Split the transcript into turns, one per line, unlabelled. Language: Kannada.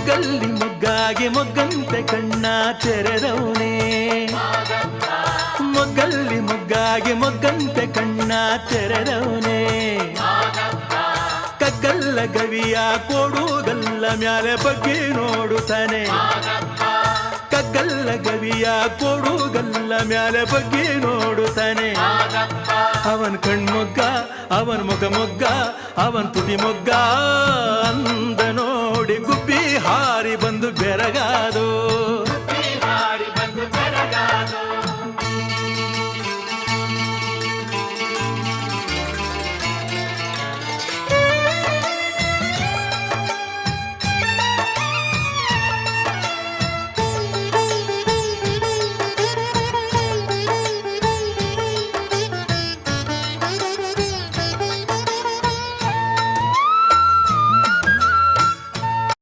ಮೊಗ್ಗಲ್ಲಿ ಮೊಗ್ಗಾಗಿ ಮೊಗ್ಗಂತೆ ಕಣ್ಣ ತೆರೆದವನೇ, ಮೊಗ್ಗಲ್ಲಿ ಮೊಗ್ಗಾಗಿ ಮೊಗ್ಗಂತೆ ಕಣ್ಣ ತೆರೆದವನೇ. ಕಗ್ಗಲ್ಲ ಗವಿಯ ಕೊಡುಗಲ್ಲ ಮ್ಯಾಲೆ ಬಗ್ಗೆ ನೋಡುತ್ತಾನೆ, ಕಗ್ಗಲ್ಲ ಗವಿಯ ಕೊಡುಗಲ್ಲ ಮ್ಯಾಲೆ ಬಗ್ಗೆ ನೋಡುತ್ತಾನೆ. ಅವನ್ ಕಣ್ಮೊಗ್ಗ, ಅವನ್ ಮುಖ ಮೊಗ್ಗ, ಅವನ್ ತುಟಿ ಮೊಗ್ಗ ಅಂದ ನೋಡಿ ಗುಬ್ಬಿ ಹಾರಿ ಬಂದು ಬೆರಗಾದೋ.